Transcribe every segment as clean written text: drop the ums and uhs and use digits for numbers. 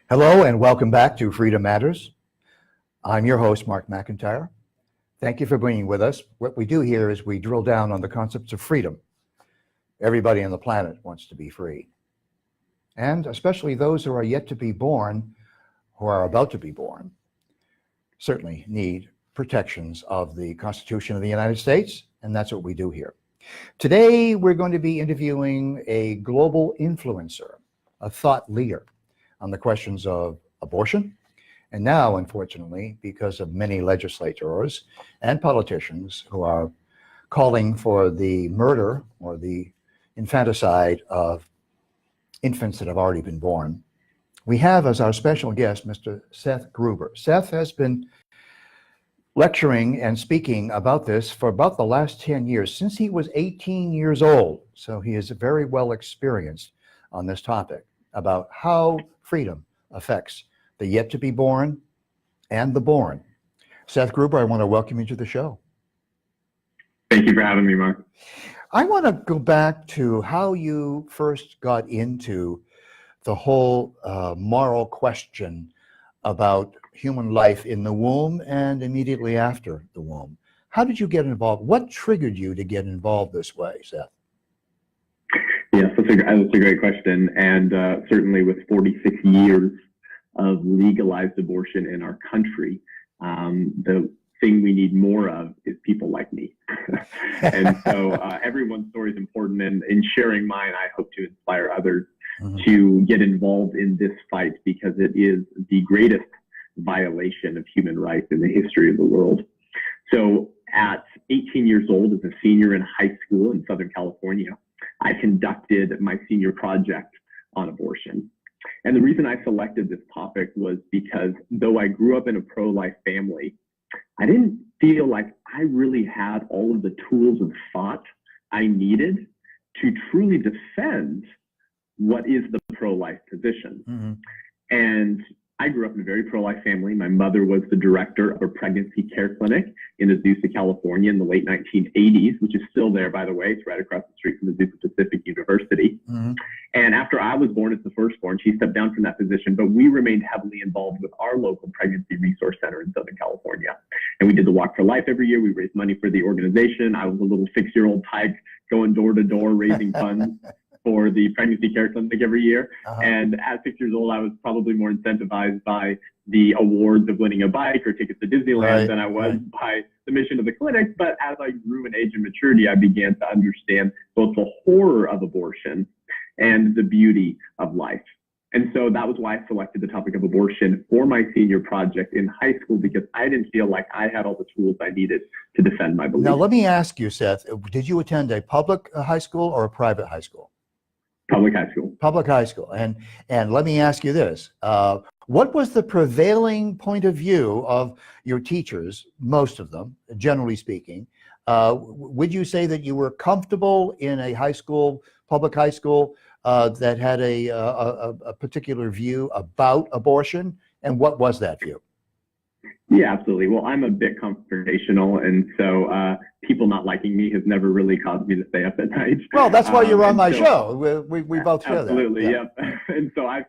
Hello and welcome back to Freedom Matters. I'm your host, Mark McIntire. Thank you for being with us. What we do here is we drill down on the concepts of freedom. Everybody on the planet wants to be free. And especially those who are yet to be born, who are about to be born, certainly need protections of the Constitution of the United States, and that's what we do here. Today, we're going to be interviewing a global influencer, a thought leader on the questions of abortion. And now, unfortunately, because of many legislators and politicians who are calling for the murder or the infanticide of infants that have already been born, we have as our special guest, Mr. Seth Gruber. Seth has been lecturing and speaking about this for about the last 10 years, since he was 18 years old. So he is very well experienced on this topic about how freedom affects the yet to be born and the born. Seth Gruber, I want to welcome you to the show. Thank you for having me, Mark. I want to go back to how you first got into the whole moral question about human life in the womb and immediately after the womb. How did you get involved? What triggered you to get involved this way, Seth? Yes, that's a great question. And certainly with 46 years of legalized abortion in our country, the thing we need more of is people like me. And so everyone's story is important. And in sharing mine, I hope to inspire others to get involved in this fight, because it is the greatest violation of human rights in the history of the world. So at 18 years old, as a senior in high school in Southern California, I conducted my senior project on abortion. And the reason I selected this topic was because though I grew up in a pro-life family, I didn't feel like I really had all of the tools of thought I needed to truly defend what is the pro-life position. And I grew up in a very pro-life family. My mother was the director of a pregnancy care clinic in Azusa, California in the late 1980s, which is still there, by the way. It's right across the street from Azusa Pacific University. And after I was born as the firstborn, she stepped down from that position, but we remained heavily involved with our local pregnancy resource center in Southern California. And we did the Walk for Life every year. We raised money for the organization. I was a little 6-year-old tyke going door to door, raising funds for the pregnancy care clinic every year. And at 6 years old, I was probably more incentivized by the awards of winning a bike or tickets to Disneyland than I was by the mission of the clinic. But as I grew in age and maturity, I began to understand both the horror of abortion and the beauty of life. And so that was why I selected the topic of abortion for my senior project in high school, because I didn't feel like I had all the tools I needed to defend my beliefs. Now, let me ask you, Seth, did you attend a public high school or a private high school? Public high school. Public high school. And let me ask you this. What was the prevailing point of view of your teachers, most of them, generally speaking? Would you say that you were comfortable in a high school, public high school, that had a particular view about abortion? And what was that view? Yeah, absolutely. Well, I'm a bit confrontational, and so people not liking me has never really caused me to stay up at night. Well, that's why you're on my show. We both share that. Absolutely, yeah. And so I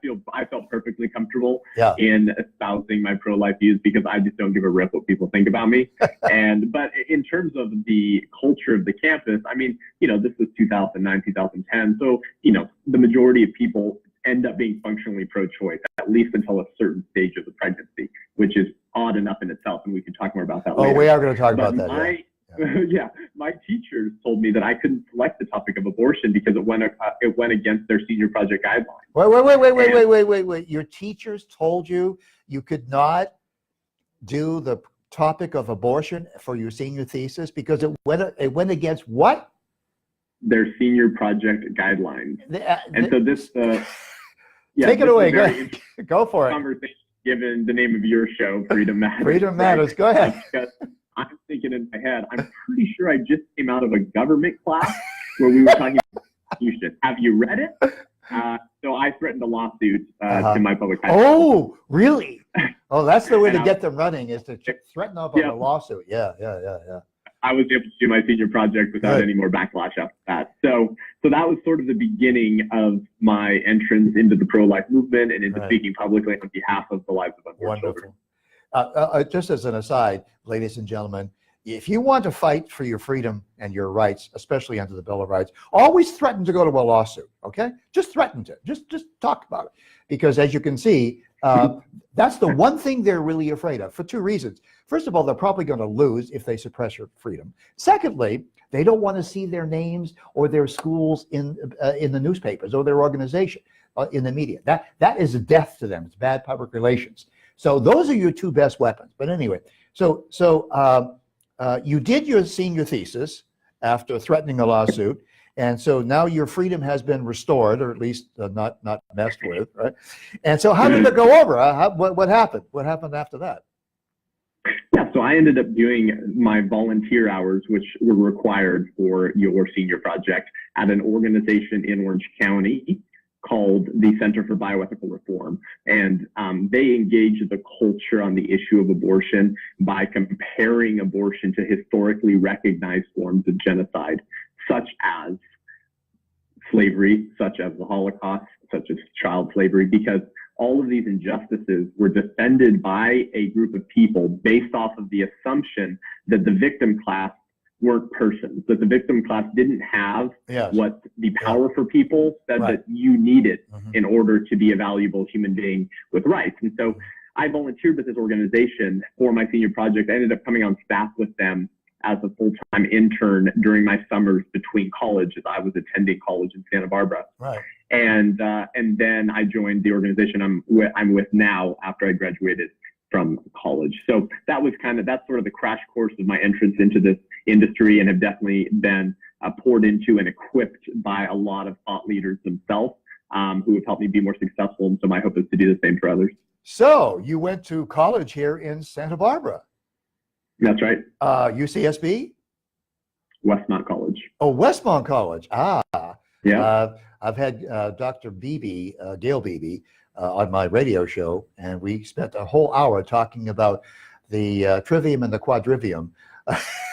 felt perfectly comfortable in espousing my pro-life views, because I just don't give a rip what people think about me. But in terms of the culture of the campus, I mean, this was 2009, 2010. So, the majority of people end up being functionally pro-choice, at least until a certain stage of the pregnancy, which is odd enough in itself, and we can talk more about that later. Oh, we are going to talk about that. My teachers told me that I couldn't select the topic of abortion because it went against their senior project guidelines. Wait. Your teachers told you you could not do the topic of abortion for your senior thesis because it went against what? Their senior project guidelines. And so this take it away. Go for it. Conversation, given the name of your show, Freedom Matters. Freedom Matters. Go ahead. I'm thinking in my head, I'm pretty sure I just came out of a government class where we were talking about Constitution. Have you read it? So I threatened a lawsuit to my public high school. Oh, really? Oh, that's the way to get them running, is to threaten up on a lawsuit. Yeah. I was able to do my senior project without any more backlash after that. So that was sort of the beginning of my entrance into the pro-life movement and into speaking publicly on behalf of the lives of unborn children. Just as an aside, ladies and gentlemen, if you want to fight for your freedom and your rights, especially under the Bill of Rights, always threaten to go to a lawsuit, okay? Just threaten to, just talk about it. Because as you can see, that's the one thing they're really afraid of, for two reasons. First of all, they're probably going to lose if they suppress your freedom. Secondly, they don't want to see their names or their schools in the newspapers or their organization in the media. That is a death to them. It's bad public relations. So those are your two best weapons. But anyway, so you did your senior thesis after threatening a lawsuit, and so now your freedom has been restored, or at least not messed with, right? And so how did it go over? What happened? What happened after that? Yeah, so I ended up doing my volunteer hours, which were required for your senior project, at an organization in Orange County called the Center for Bioethical Reform. And they engage the culture on the issue of abortion by comparing abortion to historically recognized forms of genocide, such as slavery, such as the Holocaust, such as child slavery, because all of these injustices were defended by a group of people based off of the assumption that the victim class weren't persons, that the victim class didn't have what the powerful people said that you needed in order to be a valuable human being with rights. And so I volunteered with this organization for my senior project. I ended up coming on staff with them as a full-time intern during my summers between college, as I was attending college in Santa Barbara. And then I joined the organization I'm with now after I graduated from college. So that's sort of the crash course of my entrance into this industry, and have definitely been poured into and equipped by a lot of thought leaders themselves who have helped me be more successful. And so my hope is to do the same for others. So you went to college here in Santa Barbara. That's right. UCSB? Westmont College. Oh, Westmont College. Yeah. I've had Dr. Gail Beebe, on my radio show, and we spent a whole hour talking about the trivium and the quadrivium.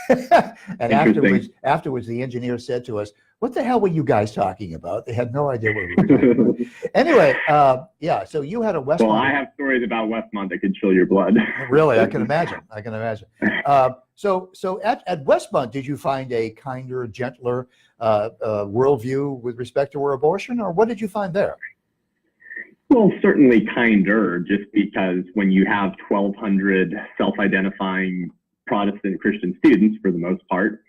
And afterwards, the engineer said to us, "What the hell were you guys talking about?" They had no idea what we were talking about. Anyway, so you had a Westmont. Well, I have stories about Westmont that could chill your blood. Really, I can imagine. So at Westmont, did you find a kinder, gentler worldview with respect to abortion, or what did you find there? Well, certainly kinder, just because when you have 1,200 self-identifying Protestant Christian students, for the most part,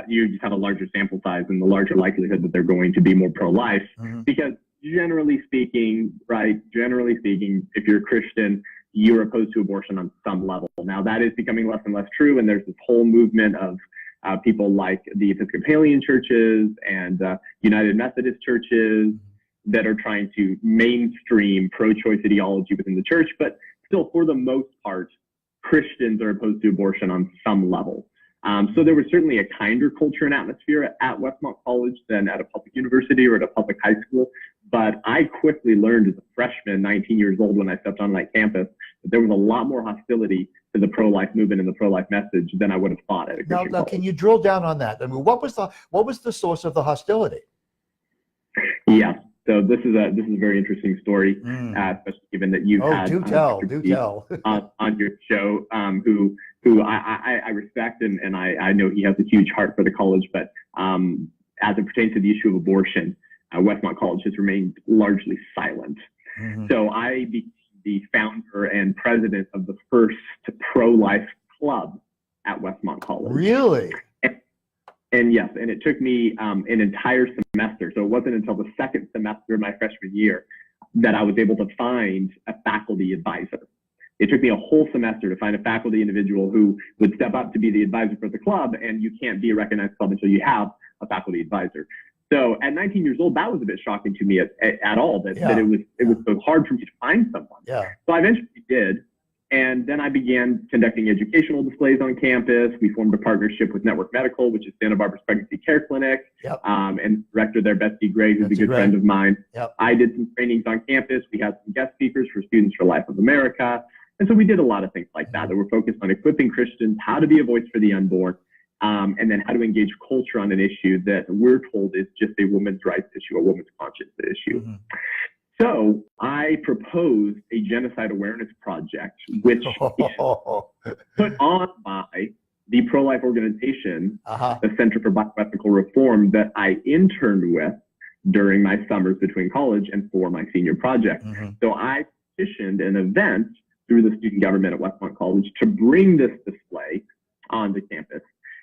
you just have a larger sample size and the larger likelihood that they're going to be more pro-life. Because generally speaking, if you're a Christian, you're opposed to abortion on some level. Now, that is becoming less and less true, and there's this whole movement of people like the Episcopalian churches and United Methodist churches that are trying to mainstream pro-choice ideology within the church, but still, for the most part, Christians are opposed to abortion on some level. So there was certainly a kinder culture and atmosphere at Westmont College than at a public university or at a public high school. But I quickly learned as a freshman, 19 years old, when I stepped on that campus, that there was a lot more hostility to the pro-life movement and the pro-life message than I would have thought at a Christian college. Now, can you drill down on that? I mean, what was the source of the hostility? Yeah. So this is a very interesting story, especially given that you've had do tell on your show, who I respect and I know he has a huge heart for the college, but as it pertains to the issue of abortion, Westmont College has remained largely silent. So I became the founder and president of the first pro-life club at Westmont College. Really? And yes, and it took me an entire semester. So it wasn't until the second semester of my freshman year that I was able to find a faculty advisor. It took me a whole semester to find a faculty individual who would step up to be the advisor for the club, and you can't be a recognized club until you have a faculty advisor. So at 19 years old, that was a bit shocking to me at all, that it was so hard for me to find someone. So I eventually did. And then I began conducting educational displays on campus. We formed a partnership with Network Medical, which is Santa Barbara's pregnancy care clinic. Yep. And director there, Betsy Gray, who's a good friend of mine. Yep. I did some trainings on campus. We had some guest speakers for Students for Life of America. And so we did a lot of things like that were focused on equipping Christians how to be a voice for the unborn, and then how to engage culture on an issue that we're told is just a women's rights issue, a women's conscience issue. Mm-hmm. So I proposed a genocide awareness project, which is put on by the pro-life organization, the Center for Bioethical Reform, that I interned with during my summers between college and for my senior project. Mm-hmm. So I petitioned an event through the student government at Westmont College to bring this display onto campus.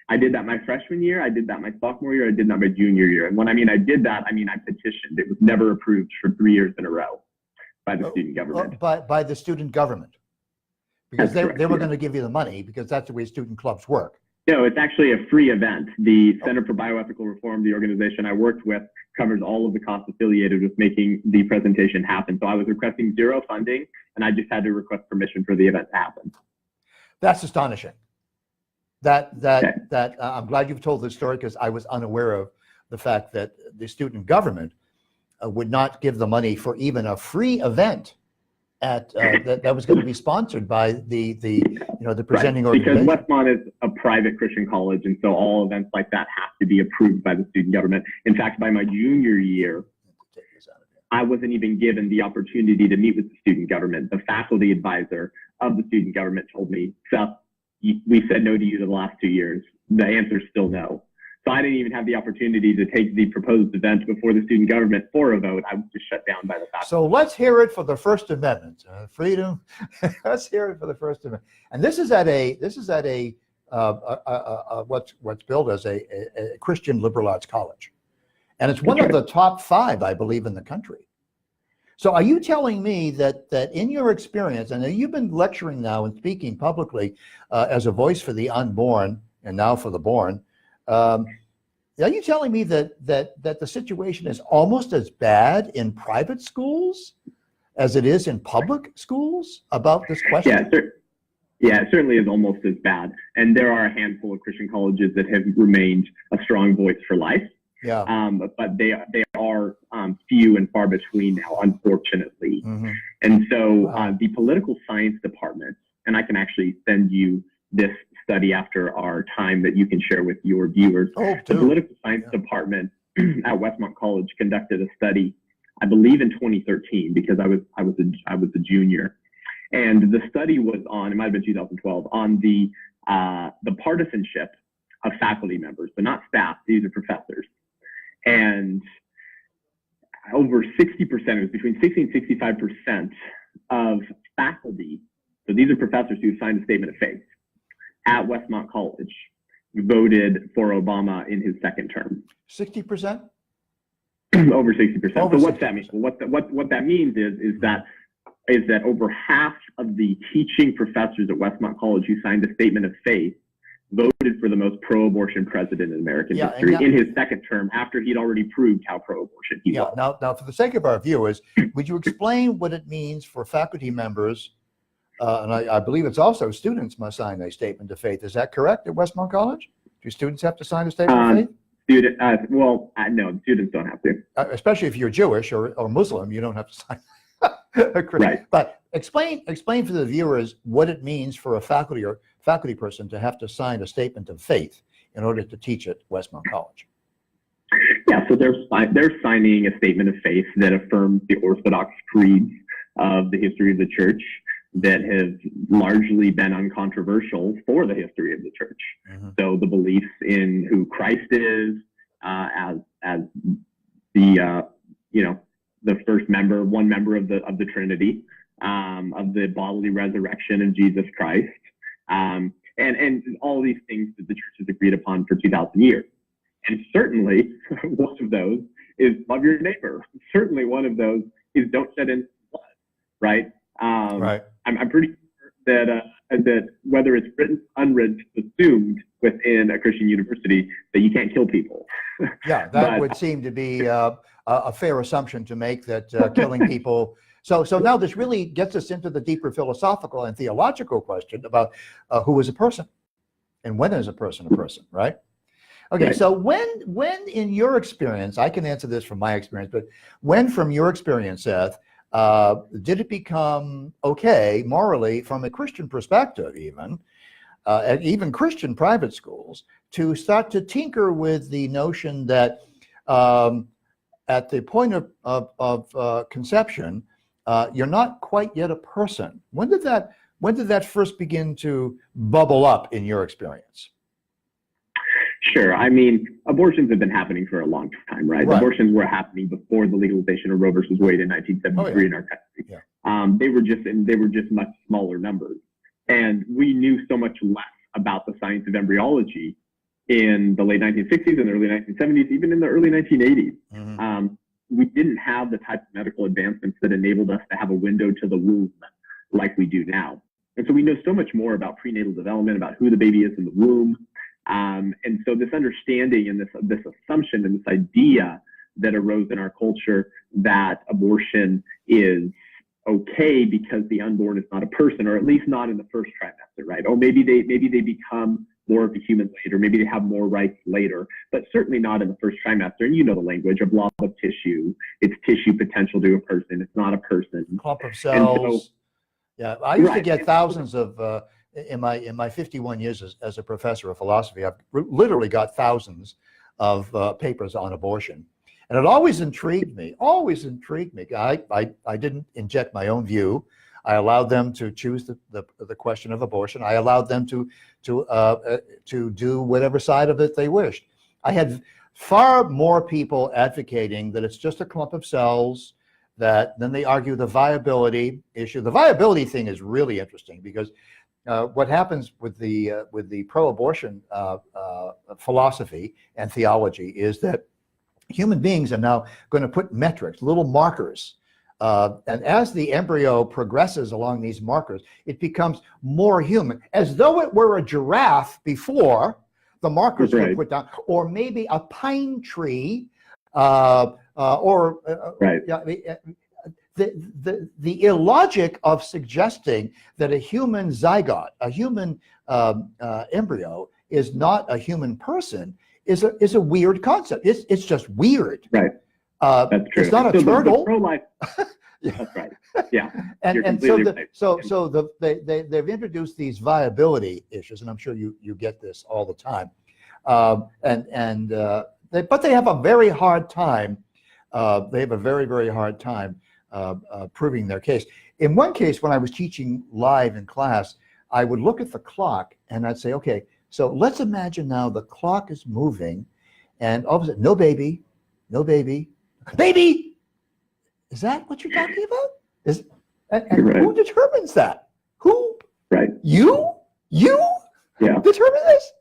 I did that my freshman year, I did that my sophomore year, I did that my junior year. And when I mean I did that, I mean I petitioned. It was never approved for 3 years in a row by the student government. By the student government? Because they were going to give you the money, because that's the way student clubs work. No, it's actually a free event. The Center for Bioethical Reform, the organization I worked with, covers all of the costs affiliated with making the presentation happen. So I was requesting zero funding, and I just had to request permission for the event to happen. That's astonishing. I'm glad you've told this story, because I was unaware of the fact that the student government would not give the money for even a free event at that was going to be sponsored by the presenting organization. Because Westmont is a private Christian college, and so all events like that have to be approved by the student government. In fact, by my junior year, I wasn't even given the opportunity to meet with the student government. The faculty advisor of the student government told me, Seth, we said no to you the last 2 years. The answer is still no. So I didn't even have the opportunity to take the proposed event before the student government for a vote. I was just shut down by the faculty. So let's hear it for the First Amendment, freedom. Let's hear it for the First Amendment. And this is at what's billed as a Christian liberal arts college, and it's one of the top 5, I believe, in the country. So are you telling me that in your experience, and you've been lecturing now and speaking publicly as a voice for the unborn and now for the born, are you telling me that the situation is almost as bad in private schools as it is in public schools about this question? Yeah, it certainly is almost as bad. And there are a handful of Christian colleges that have remained a strong voice for life. Yeah. But they are few and far between now, unfortunately. Mm-hmm. And so the political science department, and I can actually send you this study after our time that you can share with your viewers. The political science department at Westmont College conducted a study, I believe in 2013, because I was a junior, and the study was on, it might have been 2012, on the partisanship of faculty members, but not staff. These are professors. And over 60%, it was between 60 and 65% of faculty, so these are professors who signed a statement of faith at Westmont College, voted for Obama in his second term. 60%? Over 60%. Over so what's 60%. that mean? Well, what that means is that over half of the teaching professors at Westmont College who signed a statement of faith voted for the most pro-abortion president in American history in his second term, after he'd already proved how pro-abortion he was. Now, for the sake of our viewers, would you explain what it means for faculty members, and I believe it's also students must sign a statement of faith. Is that correct at Westmont College? Do students have to sign a statement of faith? No, students don't have to. Especially if you're Jewish or Muslim, you don't have to sign. Right. But explain for the viewers what it means for a faculty person to have to sign a statement of faith in order to teach at Westmont College. Yeah, so they're signing a statement of faith that affirms the Orthodox creeds of the history of the church that have largely been uncontroversial for the history of the church. Mm-hmm. So the beliefs in who Christ is as the first member, one member of the Trinity, of the bodily resurrection of Jesus Christ, and all these things that the church has agreed upon for 2,000 years. And certainly one of those is love your neighbor. Certainly one of those is don't shed innocent blood, right? Right. I'm pretty sure that whether it's written, unwritten, it's assumed within a Christian university that you can't kill people. Yeah, that would seem to be a fair assumption to make, that killing people So now this really gets us into the deeper philosophical and theological question about who is a person and when is a person, right? Okay, Right. so when in your experience, I can answer this from my experience, but when from your experience, Seth, did it become okay morally from a Christian perspective and even Christian private schools to start to tinker with the notion that at the point of conception, you're not quite yet a person? When did that first begin to bubble up in your experience? Sure. I mean, abortions have been happening for a long time, right? Right. Abortions were happening before the legalization of Roe versus Wade in 1973 in our country. Yeah. They were just much smaller numbers, and we knew so much less about the science of embryology in the late 1960s and early 1970s, even in the early 1980s. Mm-hmm. We didn't have the type of medical advancements that enabled us to have a window to the womb like we do now. And so we know so much more about prenatal development, about who the baby is in the womb. And so this understanding and this assumption and this idea that arose in our culture that abortion is okay because the unborn is not a person, or at least not in the first trimester, right? Or maybe they become more of a human later, maybe they have more rights later, but certainly not in the first trimester. And you know the language, a blob of tissue, it's tissue potential to a person, it's not a person. Clump of cells. So, yeah, I used to right. get thousands of in my 51 years as a professor of philosophy. I've literally got thousands of papers on abortion, and it always intrigued me. I didn't inject my own view. I allowed them to choose the question of abortion. I allowed them to do whatever side of it they wished. I had far more people advocating that it's just a clump of cells. That then they argue the viability issue. The viability thing is really interesting because what happens with the pro-abortion philosophy and theology is that human beings are now going to put metrics, little markers. And as the embryo progresses along these markers, it becomes more human, as though it were a giraffe before the markers were put down, or maybe a pine tree, the illogic of suggesting that a human zygote, a human embryo, is not a human person is a weird concept. It's just weird. Right. That's true. It's not a turtle. The pro-life. Yeah. That's right. Yeah. And so they've introduced these viability issues, and I'm sure you get this all the time. But they have a very hard time. They have a very, very hard time proving their case. In one case, when I was teaching live in class, I would look at the clock and I'd say, okay, so let's imagine now the clock is moving, and all of a sudden, no baby. Baby! Is that what you're talking about? And right. Who determines that? Who? Right. You? Yeah. Determine this?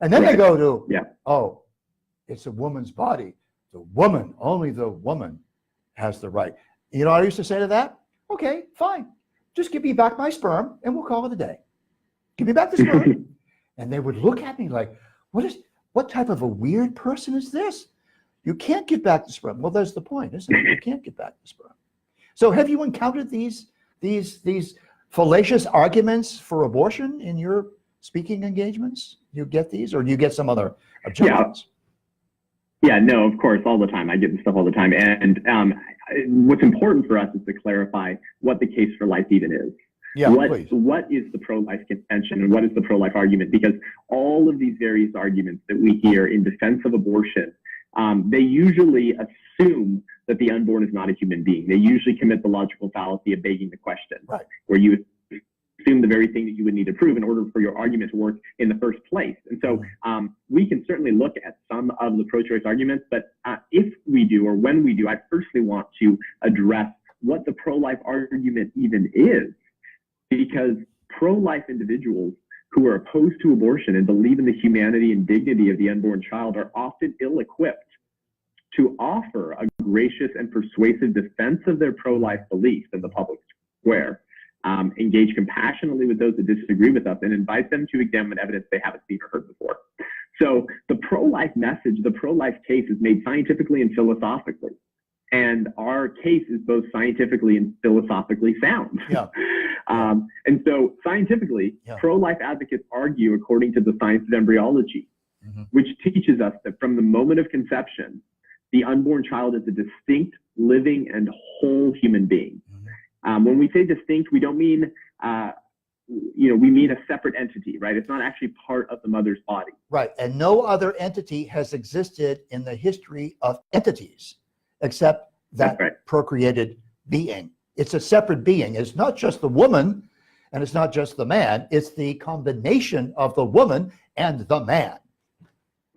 And then right. they go to, yeah. Oh, it's a woman's body. The woman, only the woman has the right. You know what I used to say to that? Okay, fine. Just give me back my sperm and we'll call it a day. Give me back the sperm. And they would look at me like, what type of a weird person is this? You can't give back the sperm. Well, that's the point, isn't it? You can't give back the sperm. So have you encountered these fallacious arguments for abortion in your speaking engagements? You get these, or do you get some other objections? Yeah, no, of course, all the time. I get this stuff all the time. And what's important for us is to clarify what the case for life even is. Yeah, please. What is the pro-life contention and what is the pro-life argument? Because all of these various arguments that we hear in defense of abortion, they usually assume that the unborn is not a human being. They usually commit the logical fallacy of begging the question, right, where you assume the very thing that you would need to prove in order for your argument to work in the first place. And so we can certainly look at some of the pro-choice arguments, but if we do, or when we do, I personally want to address what the pro-life argument even is, because pro-life individuals who are opposed to abortion and believe in the humanity and dignity of the unborn child are often ill-equipped to offer a gracious and persuasive defense of their pro-life beliefs in the public square, engage compassionately with those that disagree with us, and invite them to examine evidence they haven't seen or heard before. So the pro-life message, the pro-life case is made scientifically and philosophically. And our case is both scientifically and philosophically sound. Yeah. And so scientifically, pro-life advocates argue according to the science of embryology, which teaches us that from the moment of conception, the unborn child is a distinct, living, and whole human being. When we say distinct, we don't mean, we mean a separate entity, right? It's not actually part of the mother's body. Right. And no other entity has existed in the history of entities except that procreated being. It's a separate being. It's not just the woman and it's not just the man. It's the combination of the woman and the man.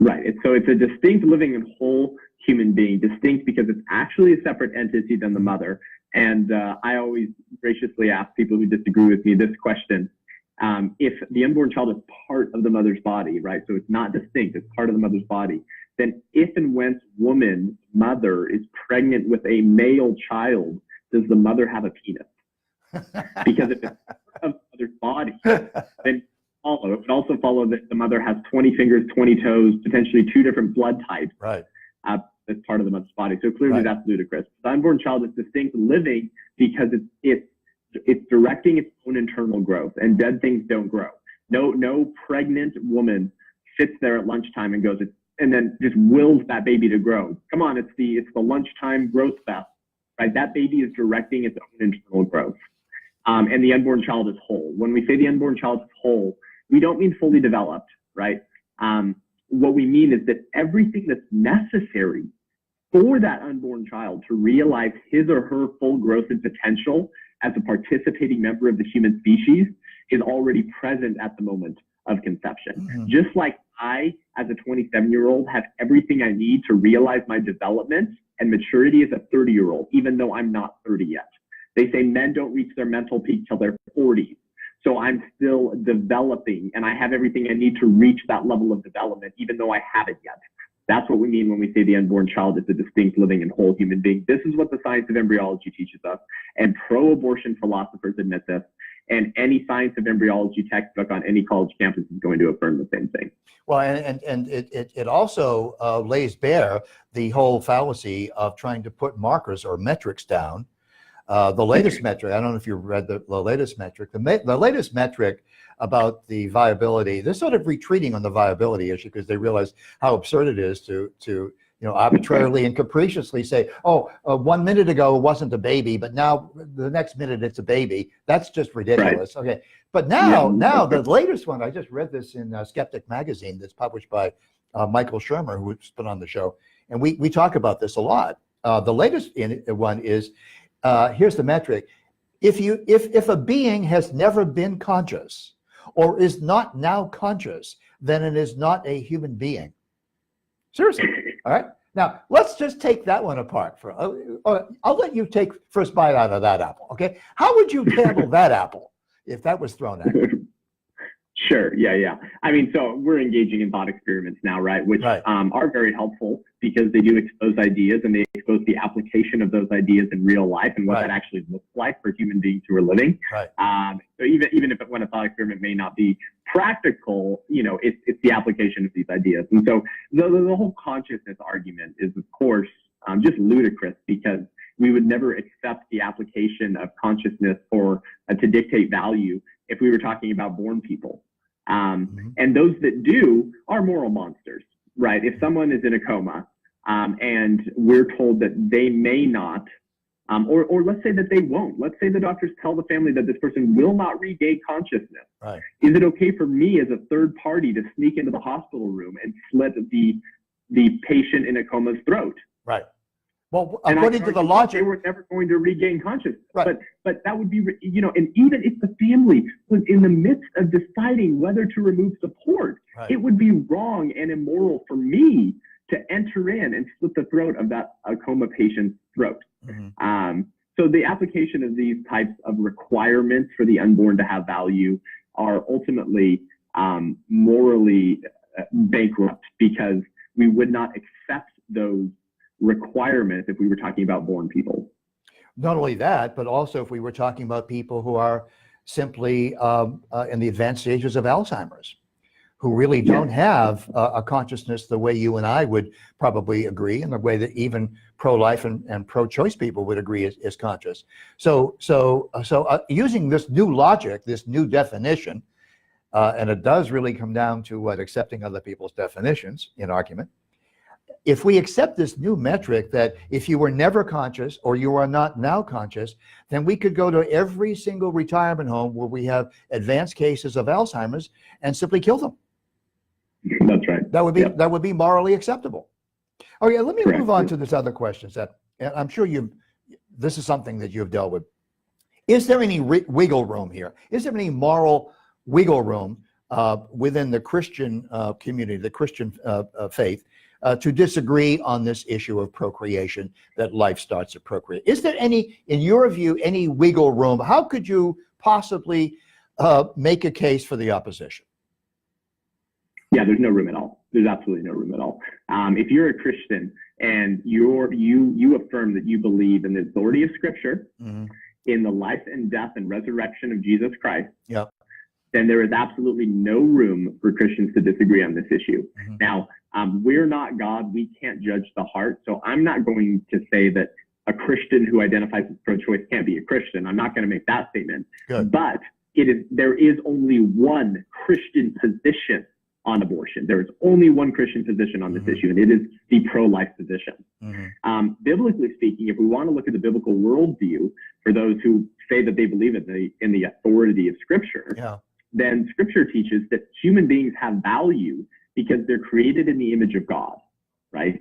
Right. So it's a distinct, living, and whole human being. Distinct because it's actually a separate entity than the mother. And I always graciously ask people who disagree with me this question. If the unborn child is part of the mother's body, right? So it's not distinct, it's part of the mother's body. Then if and when mother is pregnant with a male child, does the mother have a penis? Because if it's part of the mother's body, then it would also follow that the mother has 20 fingers, 20 toes, potentially 2 different blood types. Right. As part of the mother's body. So clearly that's ludicrous. The unborn child is distinct living because it's directing its own internal growth, and dead things don't grow. No pregnant woman sits there at lunchtime and goes, and then just wills that baby to grow. Come on, it's the lunchtime growth fest, right? That baby is directing its own internal growth. And the unborn child is whole. When we say the unborn child is whole, we don't mean fully developed, right? What we mean is that everything that's necessary for that unborn child to realize his or her full growth and potential as a participating member of the human species is already present at the moment of conception. Just like I, as a 27-year-old, have everything I need to realize my development and maturity as a 30-year-old, even though I'm not 30 yet. They say men don't reach their mental peak till they're 40s. So I'm still developing, and I have everything I need to reach that level of development, even though I haven't yet. That's what we mean when we say the unborn child is a distinct, living, and whole human being. This is what the science of embryology teaches us, and pro-abortion philosophers admit this, and any science of embryology textbook on any college campus is going to affirm the same thing. Well, and it also lays bare the whole fallacy of trying to put markers or metrics down. The latest metric, I don't know if you read the latest metric, the latest metric about the viability, they're sort of retreating on the viability issue because they realize how absurd it is to arbitrarily and capriciously say, 1 minute ago it wasn't a baby, but now the next minute it's a baby. That's just ridiculous. Right. Okay. But now the latest one, I just read this in Skeptic Magazine that's published by Michael Shermer, who's been on the show. And we talk about this a lot. The latest one is, here's the metric. If a being has never been conscious or is not now conscious, then it is not a human being. Seriously. All right. Now let's just take that one apart. I'll let you take first bite out of that apple. Okay. How would you handle that apple if that was thrown at you? Sure. Yeah. I mean, so we're engaging in thought experiments now, right? Which are very helpful because they do expose ideas and they expose the application of those ideas in real life and what that actually looks like for human beings who are living. Right. So even if when a thought experiment may not be practical, it's the application of these ideas. And so the whole consciousness argument is, of course, just ludicrous because we would never accept the application of consciousness to dictate value if we were talking about born people. And those that do are moral monsters, right? If someone is in a coma and we're told that they may not, or let's say that they won't. Let's say the doctors tell the family that this person will not regain consciousness. Right. Is it okay for me as a third party to sneak into the hospital room and slit the patient in a coma's throat? Right. Well, according to the logic, they were never going to regain consciousness. Right. But that would be, and even if the family was in the midst of deciding whether to remove support, it would be wrong and immoral for me to enter in and slit the throat of that coma patient's throat. So the application of these types of requirements for the unborn to have value are ultimately morally bankrupt because we would not accept those requirements if we were talking about born people. Not only that, but also if we were talking about people who are simply in the advanced stages of Alzheimer's, who really don't have a consciousness the way you and I would probably agree, and the way that even pro-life and pro-choice people would agree is conscious. So using this new logic, this new definition, and it does really come down to accepting other people's definitions in argument. If we accept this new metric that if you were never conscious or you are not now conscious, then we could go to every single retirement home where we have advanced cases of Alzheimer's and simply kill them. That's right. That would be morally acceptable. Oh yeah, let me move on to this other question, Seth. And I'm sure this is something that you've dealt with. Is there any wiggle room here? Is there any moral wiggle room within the Christian community, the Christian faith, to disagree on this issue of procreation, that life starts at procreate? Is there any, in your view, any wiggle room? How could you possibly make a case for the opposition? Yeah, there's no room at all. There's absolutely no room at all. If you're a Christian and you affirm that you believe in the authority of Scripture, in the life and death and resurrection of Jesus Christ, then there is absolutely no room for Christians to disagree on this issue. Now, we're not God. We can't judge the heart. So I'm not going to say that a Christian who identifies as pro-choice can't be a Christian. I'm not going to make that statement. But there is only one Christian position on abortion. There is only one Christian position on this issue, and it is the pro-life position. Biblically speaking, if we want to look at the biblical worldview for those who say that they believe in the authority of Scripture, then Scripture teaches that human beings have value because they're created in the image of God, right?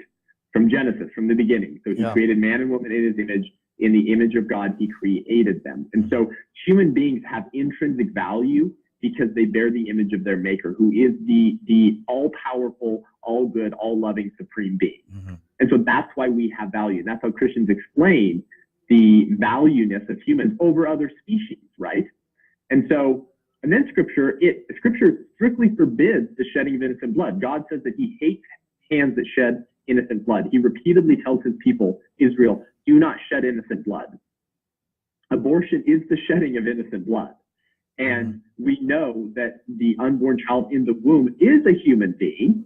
From Genesis, from the beginning. So he created man and woman in his image. In the image of God, he created them. And so human beings have intrinsic value because they bear the image of their maker, who is the all-powerful, all-good, all-loving, supreme being. And so that's why we have value. And that's how Christians explain the valueness of humans over other species, right? And then Scripture strictly forbids the shedding of innocent blood. God says that he hates hands that shed innocent blood. He repeatedly tells his people, Israel, do not shed innocent blood. Abortion is the shedding of innocent blood. And we know that the unborn child in the womb is a human being,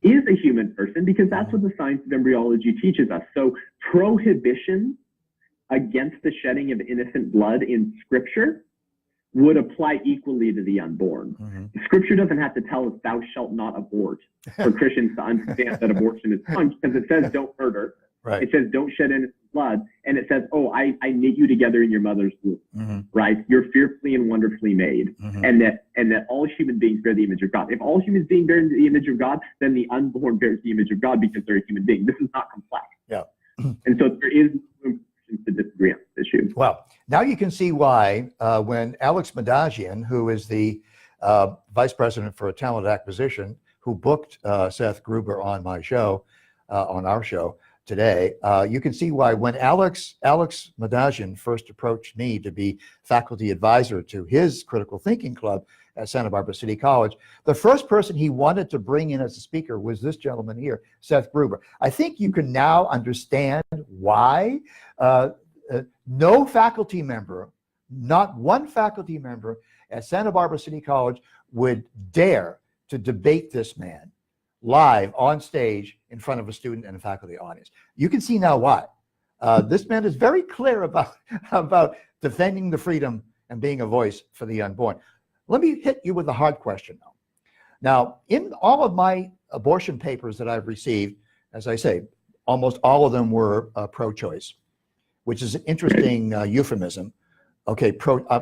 is a human person, because that's what the science of embryology teaches us. So prohibition against the shedding of innocent blood in Scripture would apply equally to the unborn. Scripture doesn't have to tell us, thou shalt not abort, for Christians to understand that abortion is wrong, because it says don't murder. It says don't shed innocent blood, and it says, oh, I knit you together in your mother's womb, right? You're fearfully and wonderfully made, and that all human beings bear the image of God. If all human beings bear the image of God, then the unborn bears the image of God because they're a human being. This is not complex. And so there is room to disagree on this issue. Well, now you can see why when Alex Madagian, who is the vice president for talent acquisition, who booked Seth Gruber on my show, on our show today, you can see why when Alex Madagian first approached me to be faculty advisor to his critical thinking club at Santa Barbara City College, the first person he wanted to bring in as a speaker was this gentleman here, Seth Gruber. I think you can now understand why no faculty member, not one faculty member at Santa Barbara City College would dare to debate this man live on stage in front of a student and a faculty audience. You can see now why. This man is very clear about defending the freedom and being a voice for the unborn. Let me hit you with a hard question now. Now, in all of my abortion papers that I've received, as I say, almost all of them were pro-choice, which is an interesting euphemism. Okay,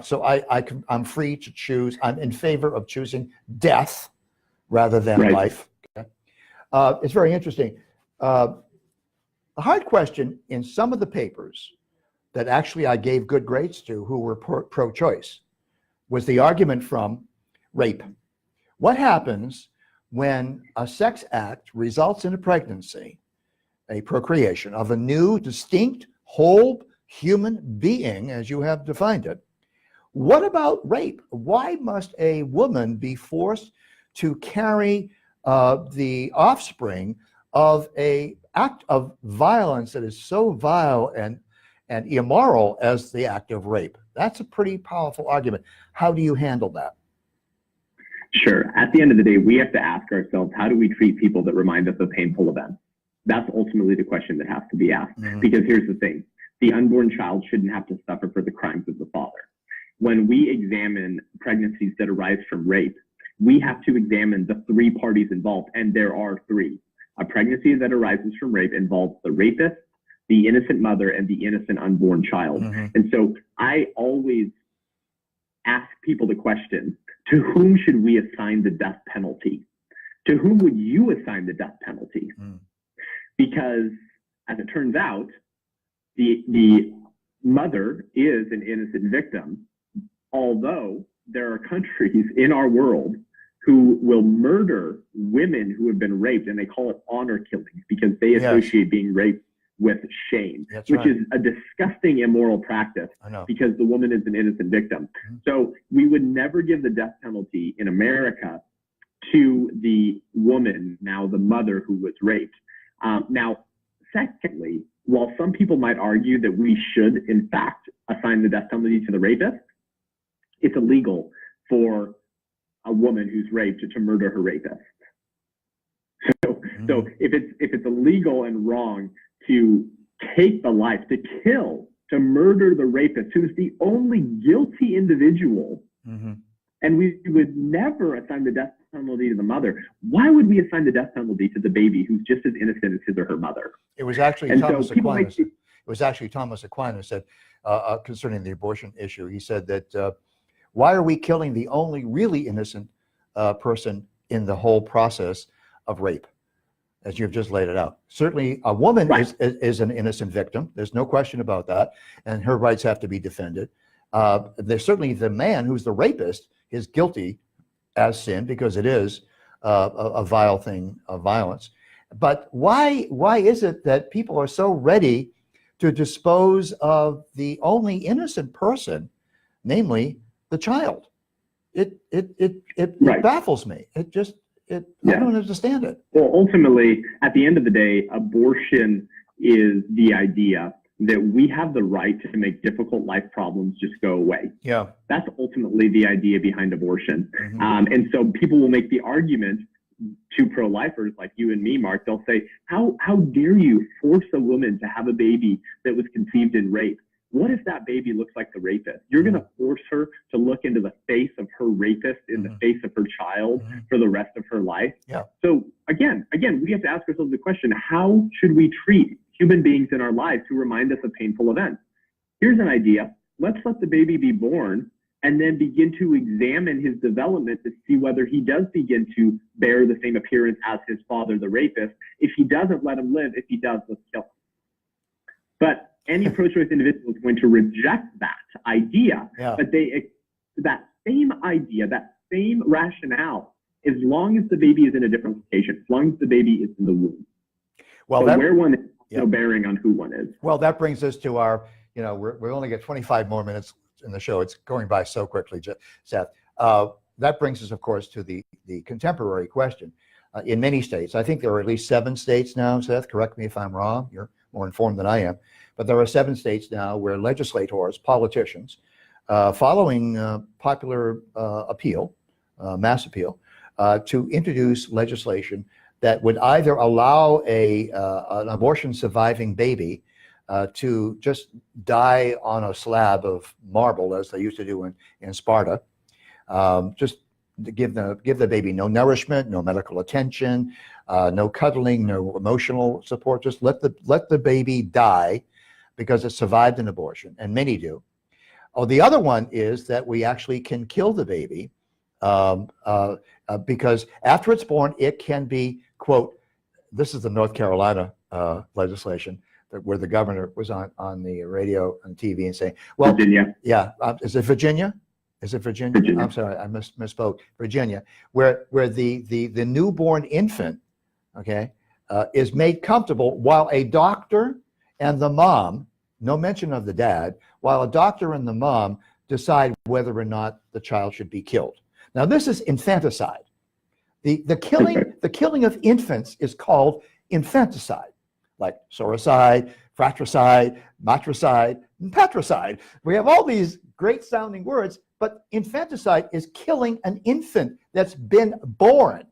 so I'm free to choose. I'm in favor of choosing death rather than life. Okay? It's very interesting. A hard question in some of the papers that actually I gave good grades to who were pro-choice was the argument from rape. What happens when a sex act results in a pregnancy, a procreation of a new, distinct, whole human being, as you have defined it? What about rape? Why must a woman be forced to carry the offspring of an act of violence that is so vile and immoral as the act of rape? That's a pretty powerful argument. How do you handle that? Sure. At the end of the day, we have to ask ourselves, how do we treat people that remind us of painful events? That's ultimately the question that has to be asked. Mm-hmm. Because here's the thing, the unborn child shouldn't have to suffer for the crimes of the father. When we examine pregnancies that arise from rape, we have to examine the three parties involved, and there are three. A pregnancy that arises from rape involves the rapist, the innocent mother, and the innocent unborn child. Mm-hmm. And so I always ask people the question, to whom should we assign the death penalty? To whom would you assign the death penalty? Mm. Because as it turns out, the mother is an innocent victim, although there are countries in our world who will murder women who have been raped, and they call it honor killings because they associate being raped with shame, which is a disgusting, immoral practice because the woman is an innocent victim. Mm-hmm. So we would never give the death penalty in America to the woman, now the mother who was raped. Now, secondly, while some people might argue that we should, in fact, assign the death penalty to the rapist, it's illegal for a woman who's raped to murder her rapist. So if it's illegal and wrong to take the life, to kill, to murder the rapist, who's the only guilty individual, and we would never assign the death penalty to the mother, why would we assign the death penalty to the baby who's just as innocent as his or her mother? It was actually Thomas Aquinas. It was actually Thomas Aquinas said concerning the abortion issue. He said that why are we killing the only really innocent person in the whole process of rape, as you've just laid it out? Certainly, a woman is an innocent victim. There's no question about that, and her rights have to be defended. There's certainly the man who's the rapist is guilty as sin because it is a vile thing of violence. But why is it that people are so ready to dispose of the only innocent person, namely the child? It baffles me. I don't understand it. Well, ultimately, at the end of the day, abortion is the idea that we have the right to make difficult life problems just go away. Yeah. That's ultimately the idea behind abortion. Mm-hmm. And so people will make the argument to pro-lifers like you and me, Mark. They'll say, how dare you force a woman to have a baby that was conceived in rape? What if that baby looks like the rapist? You're going to force her to look into the face of her rapist, in the face of her child for the rest of her life. Yeah. So again, we have to ask ourselves the question, how should we treat human beings in our lives who remind us of painful events? Here's an idea. Let's let the baby be born and then begin to examine his development to see whether he does begin to bear the same appearance as his father, the rapist. If he doesn't, let him live. If he does, let's kill him. But any pro-choice individual is going to reject that idea, but that same idea, that same rationale, as long as the baby is in a different location, as long as the baby is in the womb. Well, so where one is, no bearing on who one is. Well, that brings us to our, we only get 25 more minutes in the show. It's going by so quickly, Seth. That brings us, of course, to the contemporary question. In many states, I think there are at least 7 states now, Seth, correct me if I'm wrong, you're more informed than I am, but there are 7 states now where legislators, politicians, following popular appeal, mass appeal, to introduce legislation that would either allow an abortion surviving baby to just die on a slab of marble, as they used to do in Sparta, just to give the baby no nourishment, no medical attention, no cuddling, no emotional support. Just let the baby die because it survived an abortion, and many do. Oh, the other one is that we actually can kill the baby because after it's born, it can be, quote, this is the North Carolina legislation where the governor was on the radio and TV and saying, well, Virginia. Yeah, is it Virginia? Is it Virginia? I'm sorry, I misspoke. Virginia, where the newborn infant, okay, is made comfortable while a doctor and the mom, no mention of the dad, while a doctor and the mom decide whether or not the child should be killed. Now, this is infanticide. The killing of infants is called infanticide, like soricide, fratricide, matricide, and patricide. We have all these great sounding words, But infanticide is killing an infant that's been born.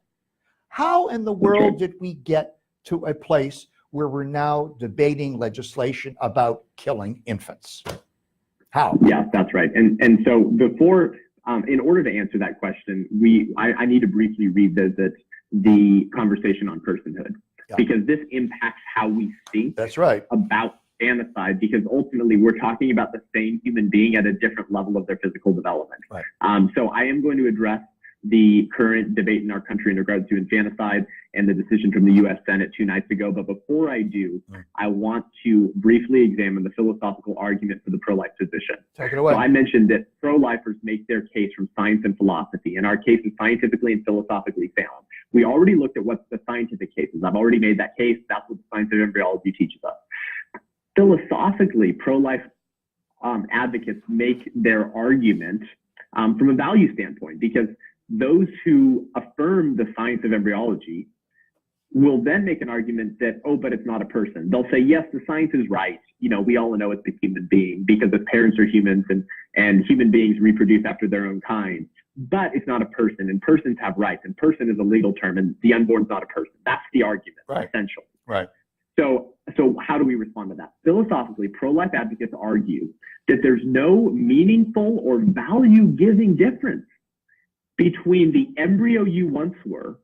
How in the world did we get to a place where we're now debating legislation about killing infants? How? Yeah, that's right. And so before, in order to answer that question, I need to briefly revisit the conversation on personhood, because this impacts how we think about infanticide, because ultimately we're talking about the same human being at a different level of their physical development. Right. So I am going to address the current debate in our country in regards to infanticide and the decision from the U.S. Senate 2 nights ago. But before I do, I want to briefly examine the philosophical argument for the pro-life position. Take it away. So I mentioned that pro-lifers make their case from science and philosophy, and our case is scientifically and philosophically sound. We already looked at what the scientific case is. I've already made that case. That's what the science of embryology teaches us. Philosophically, pro-life advocates make their argument from a value standpoint, because those who affirm the science of embryology will then make an argument that, oh, but it's not a person. They'll say, yes, the science is right. You know, we all know it's a human being because the parents are humans and human beings reproduce after their own kind, but it's not a person, and persons have rights, and person is a legal term, and the unborn's not a person. That's the argument, essentially. Right. So how do we respond to that? Philosophically, pro-life advocates argue that there's no meaningful or value-giving difference between the embryo you once were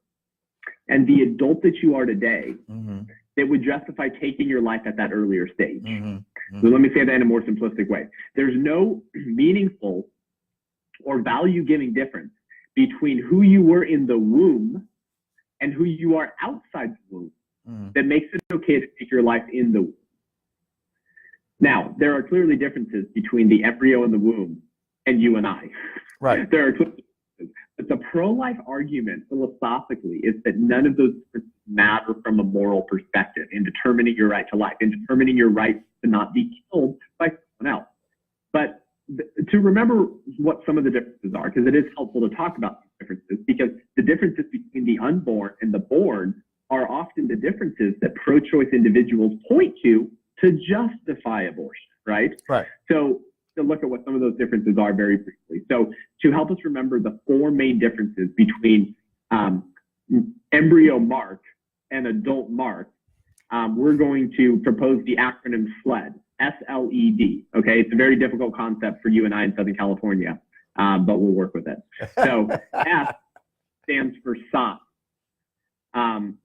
and the adult that you are today that would justify taking your life at that earlier stage. So let me say that in a more simplistic way. There's no meaningful or value-giving difference between who you were in the womb and who you are outside the womb that makes it okay to take your life in the womb. Now, there are clearly differences between the embryo in the womb and you and I. Right. There are clearly differences. But the pro-life argument philosophically is that none of those differences matter from a moral perspective in determining your right to life, in determining your right to not be killed by someone else. But to remember what some of the differences are, because it is helpful to talk about these differences, because the differences between the unborn and the born are often the differences that pro-choice individuals point to justify abortion, right? Right. So to look at what some of those differences are very briefly. So to help us remember the four main differences between embryo Mark and adult Mark, we're going to propose the acronym SLED, S-L-E-D. Okay, it's a very difficult concept for you and I in Southern California, but we'll work with it. So S stands for size.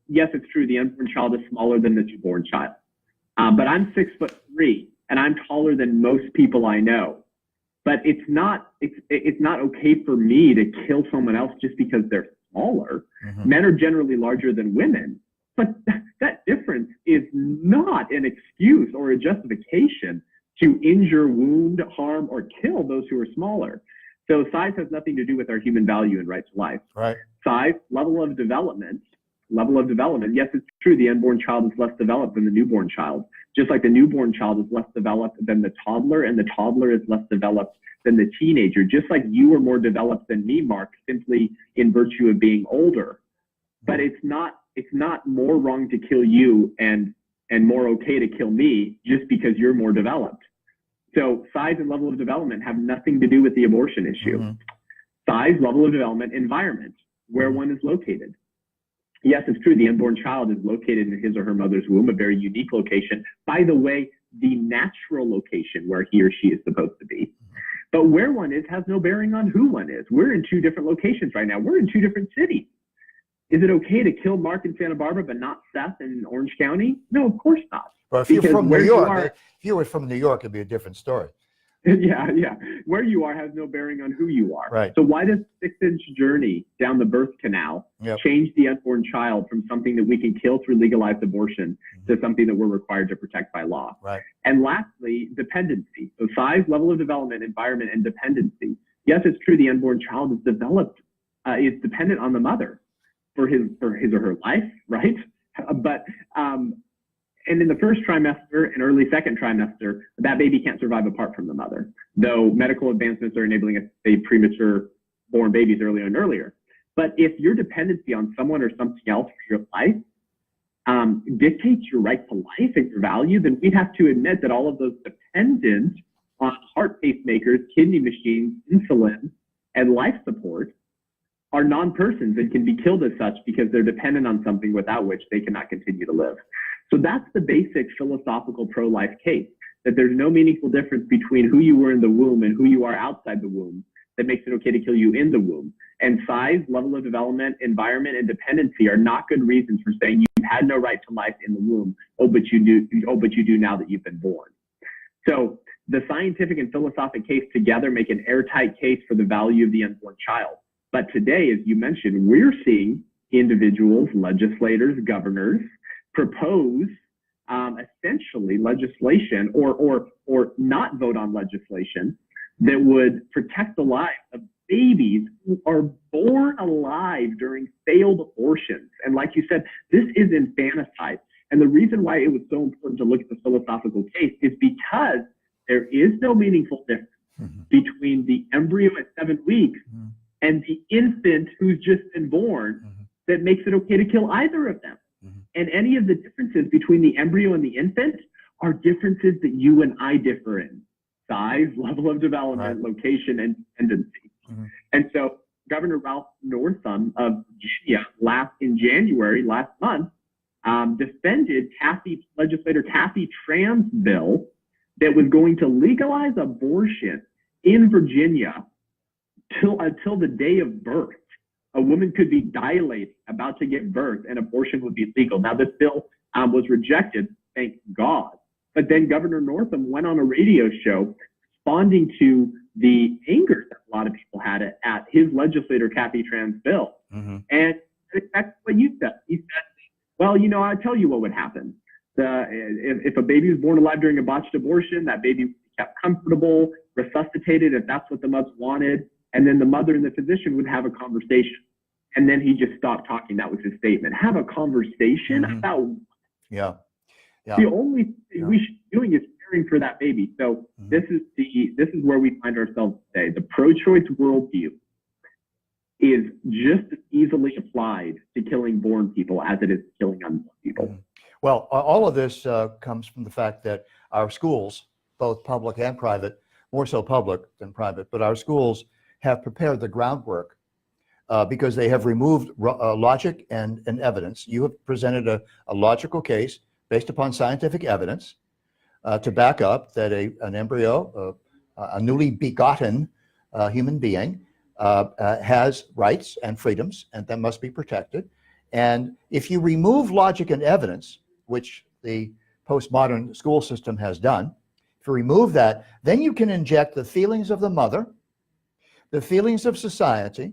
Yes, it's true, the unborn child is smaller than the newborn child, but I'm 6'3", and I'm taller than most people I know. But it's not okay for me to kill someone else just because they're smaller. Men are generally larger than women, but that difference is not an excuse or a justification to injure, wound, harm, or kill those who are smaller. So size has nothing to do with our human value and right to life. Right. Size, level of development. Yes, it's true, the unborn child is less developed than the newborn child, just like the newborn child is less developed than the toddler, and the toddler is less developed than the teenager, just like you are more developed than me, Mark, simply in virtue of being older. But it's not more wrong to kill you and more okay to kill me just because you're more developed. So size and level of development have nothing to do with the abortion issue. Size, level of development, environment, where one is located. Yes, it's true, the unborn child is located in his or her mother's womb, a very unique location. By the way, the natural location where he or she is supposed to be. But where one is has no bearing on who one is. We're in two different locations right now. We're in two different cities. Is it okay to kill Mark in Santa Barbara but not Seth in Orange County? No, of course not. But if you're from New York, if you were from New York, it'd be a different story. Yeah. Where you are has no bearing on who you are. Right. So why does 6-inch journey down the birth canal change the unborn child from something that we can kill through legalized abortion to something that we're required to protect by law? Right. And lastly, dependency. So size, level of development, environment, and dependency. Yes, it's true, the unborn child is is dependent on the mother for his or her life, right? But and in the first trimester and early second trimester, that baby can't survive apart from the mother, though medical advancements are enabling us to save premature born babies earlier and earlier. But if your dependency on someone or something else for your life dictates your right to life and your value, then we'd have to admit that all of those dependent on heart pacemakers, kidney machines, insulin, and life support are non-persons and can be killed as such because they're dependent on something without which they cannot continue to live. So that's the basic philosophical pro-life case, that there's no meaningful difference between who you were in the womb and who you are outside the womb that makes it okay to kill you in the womb. And size, level of development, environment, and dependency are not good reasons for saying you had no right to life in the womb. Oh, but you do now that you've been born. So the scientific and philosophic case together make an airtight case for the value of the unborn child. But today, as you mentioned, we're seeing individuals, legislators, governors propose essentially legislation or not vote on legislation that would protect the lives of babies who are born alive during failed abortions. And like you said, this is infanticide. And the reason why it was so important to look at the philosophical case is because there is no meaningful difference between the embryo at 7 weeks and the infant who's just been born that makes it okay to kill either of them. And any of the differences between the embryo and the infant are differences that you and I differ in: size, level of development, location, and dependency. And so Governor Ralph Northam of Virginia in January last month defended legislator Kathy Tram's bill that was going to legalize abortion in Virginia until the day of birth. A woman could be dilating, about to give birth, and abortion would be legal. Now, this bill was rejected, thank God. But then Governor Northam went on a radio show responding to the anger that a lot of people had at his legislator, Kathy Tram's bill. And that's what you said. He said, well, you know, I'll tell you what would happen. If a baby was born alive during a botched abortion, that baby would be kept comfortable, resuscitated if that's what the mother wanted. And then the mother and the physician would have a conversation. And then he just stopped talking. That was his statement. Have a conversation about the only thing we should be doing is caring for that baby. So this is where we find ourselves today. The pro-choice worldview is just as easily applied to killing born people as it is killing unborn people. Well, all of this comes from the fact that our schools, both public and private, more so public than private, but our schools have prepared the groundwork because they have removed logic and evidence. You have presented a logical case based upon scientific evidence to back up that an embryo, a newly begotten human being, has rights and freedoms, and that must be protected. And if you remove logic and evidence, which the postmodern school system has done, if you remove that, then you can inject the feelings of the mother, the feelings of society,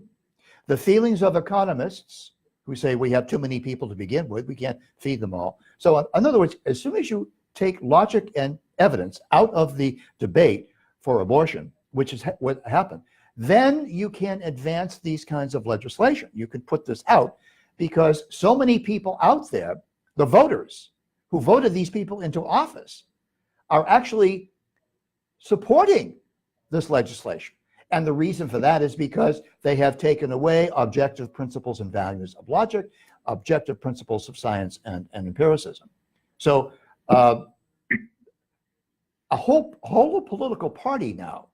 the feelings of economists who say we have too many people to begin with, we can't feed them all. So in other words, as soon as you take logic and evidence out of the debate for abortion, which is what happened, then you can advance these kinds of legislation. You can put this out because so many people out there, the voters who voted these people into office, are actually supporting this legislation. And the reason for that is because they have taken away objective principles and values of logic, objective principles of science and empiricism. So a whole political party now,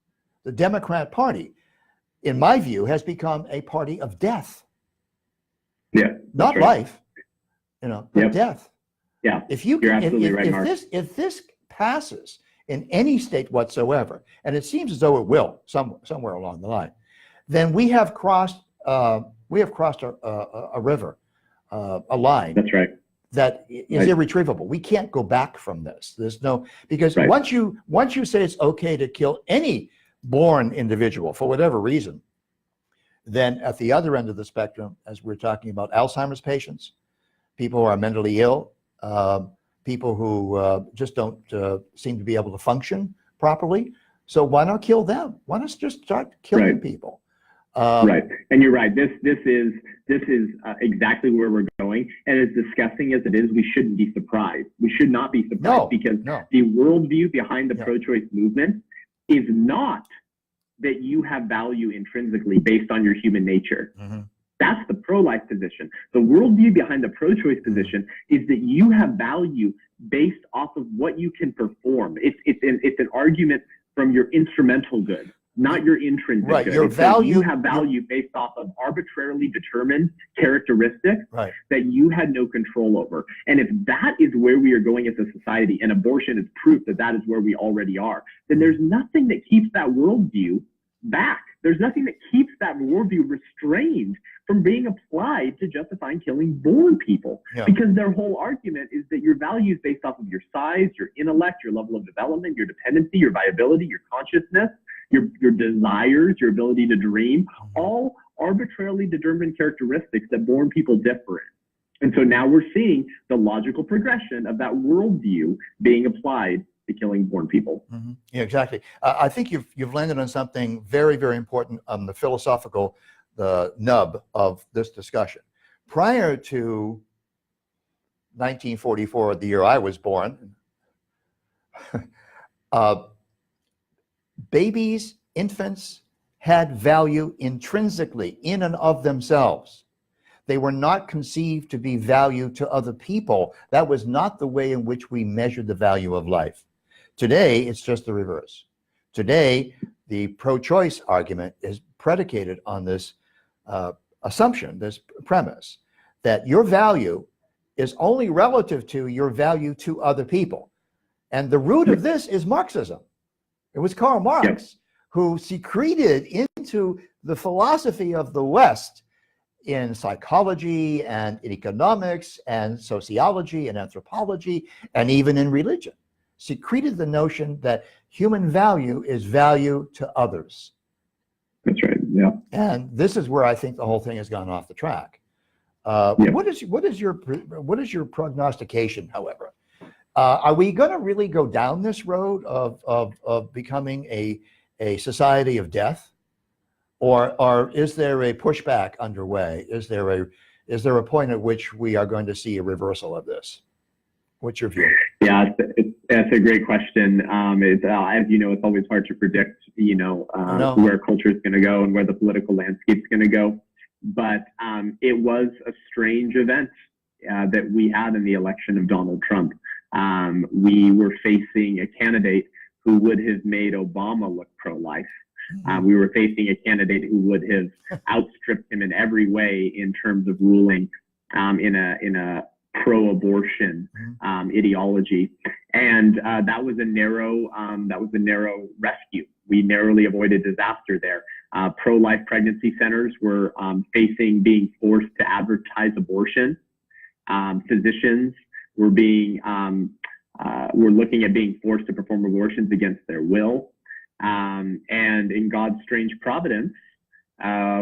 the Democrat Party, in my view, has become a party of death. Not life, but death. If you You're absolutely right, Mark. If this passes in any state whatsoever, and it seems as though it will somewhere along the line, then we have crossed a river, a line. That's right. That is irretrievable. We can't go back from this. There's no, because once you say it's okay to kill any born individual for whatever reason, then at the other end of the spectrum, as we're talking about Alzheimer's patients, people who are mentally ill, people who just don't seem to be able to function properly. So why not kill them? Why not just start killing people? Right, and you're right. This is exactly where we're going. And as disgusting as it is, we shouldn't be surprised. We should not be surprised because the worldview behind the pro-choice movement is not that you have value intrinsically based on your human nature. That's the pro-life position. The worldview behind the pro-choice position is that you have value based off of what you can perform. It's an argument from your instrumental good, not your intrinsic right. good. Your value, you have value based off of arbitrarily determined characteristics right. that you had no control over. And if that is where we are going as a society, and abortion is proof that that is where we already are, then there's nothing that keeps that worldview back. There's nothing that keeps that worldview restrained from being applied to justifying killing born people. Yeah. Because their whole argument is that your value is based off of your size, your intellect, your level of development, your dependency, your viability, your consciousness, your desires, your ability to dream, all arbitrarily determined characteristics that born people differ in. And so now we're seeing the logical progression of that worldview being applied to killing born people. Mm-hmm. Yeah, exactly. I think you've landed on something very, very important on the philosophical, the nub of this discussion. Prior to 1944, the year I was born, babies, infants had value intrinsically in and of themselves. They were not conceived to be value to other people. That was not the way in which we measured the value of life. Today, it's just the reverse. Today, the pro-choice argument is predicated on this assumption, this premise, that your value is only relative to your value to other people. And the root of this is Marxism. It was Karl Marx who secreted into the philosophy of the West in psychology and in economics and sociology and anthropology and even in religion, secreted the notion that human value is value to others. That's right. Yeah. And this is where I think the whole thing has gone off the track. What is your prognostication, however? Are we going to really go down this road of becoming a society of death, or is there a pushback underway? Is there a point at which we are going to see a reversal of this? What's your view? Yeah, that's a great question. As you know, it's always hard to predict, where culture is going to go and where the political landscape is going to go. But it was a strange event that we had in the election of Donald Trump. We were facing a candidate who would have made Obama look pro-life. We were facing a candidate who would have outstripped him in every way in terms of ruling in a pro-abortion ideology, and that was a narrow rescue. We narrowly avoided disaster there. Pro-life pregnancy centers were facing being forced to advertise abortion. Physicians were looking at being forced to perform abortions against their will. And in God's strange providence,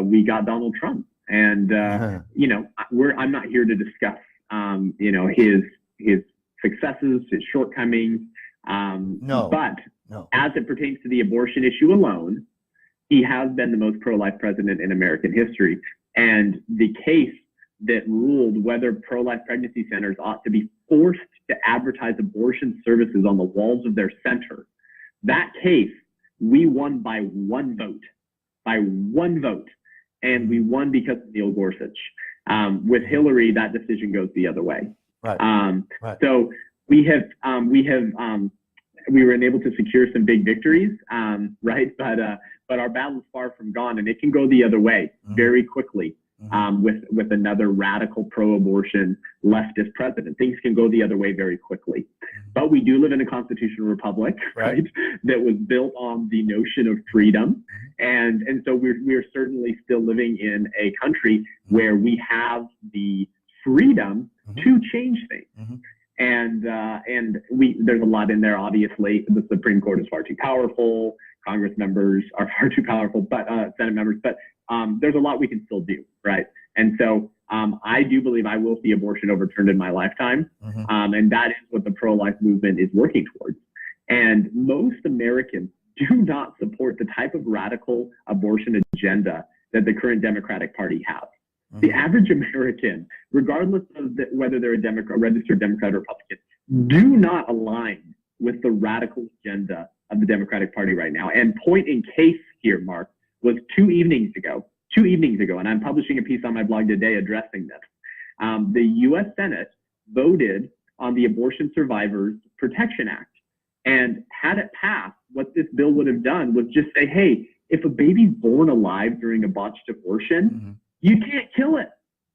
we got Donald Trump. And I'm not here to discuss his successes, his shortcomings. But as it pertains to the abortion issue alone, he has been the most pro-life president in American history. And the case that ruled whether pro-life pregnancy centers ought to be forced to advertise abortion services on the walls of their center, that case, we won by one vote. And we won because of Neil Gorsuch. With Hillary, that decision goes the other way. Right. So we were able to secure some big victories, right? But our battle is far from gone, and it can go the other way very quickly. With another radical pro-abortion leftist president. Things can go the other way very quickly. But we do live in a constitutional republic, right? That was built on the notion of freedom. And so we're certainly still living in a country where we have the freedom to change things. And there's a lot in there, obviously. The Supreme Court is far too powerful. Congress members are far too powerful, but Senate members, but there's a lot we can still do, right? And so I do believe I will see abortion overturned in my lifetime, and that is what the pro-life movement is working towards. And most Americans do not support the type of radical abortion agenda that the current Democratic Party has. The average American, regardless of whether they're a registered Democrat or Republican, do not align with the radical agenda of the Democratic Party right now. And point in case here, Mark, was two evenings ago, and I'm publishing a piece on my blog today addressing this. The U.S. Senate voted on the Abortion Survivors Protection Act, and had it passed, what this bill would have done was just say, hey, if a baby's born alive during a botched abortion, you can't kill it.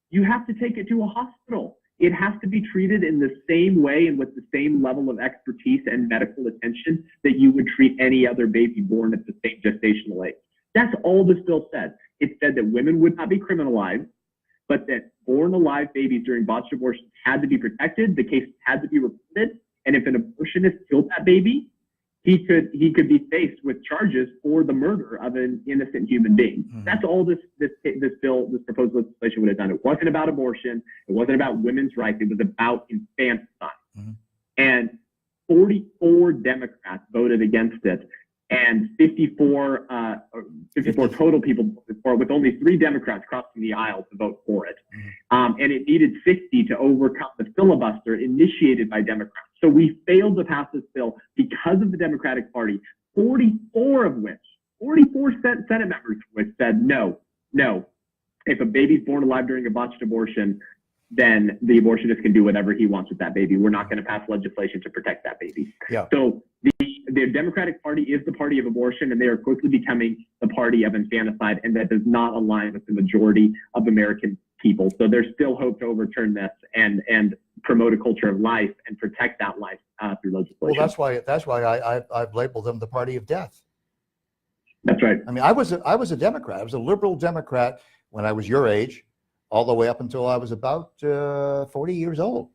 You have to take it to a hospital. It has to be treated in the same way and with the same level of expertise and medical attention that you would treat any other baby born at the same gestational age. That's all this bill said. It said that women would not be criminalized, but that born alive babies during botched abortions had to be protected. The case had to be reported. And if an abortionist killed that baby, he could be faced with charges for the murder of an innocent human being. That's all this proposed legislation would have done. It wasn't about abortion. It wasn't about women's rights. It was about infanticide. And 44 Democrats voted against it, and 54 total people voted for it, with only 3 Democrats crossing the aisle to vote for it. And it needed 60 to overcome the filibuster initiated by Democrats. So we failed to pass this bill because of the Democratic Party, 44 Senate members of which said, no, if a baby's born alive during a botched abortion, then the abortionist can do whatever he wants with that baby. We're not going to pass legislation to protect that baby. Yeah. So the Democratic Party is the party of abortion, and they are quickly becoming the party of infanticide, and that does not align with the majority of American people. So there's still hope to overturn this and promote a culture of life and protect that life through legislation. Well, that's why I've labeled them the party of death. That's right. I mean, I was a Democrat. I was a liberal Democrat when I was your age, all the way up until I was about 40 years old.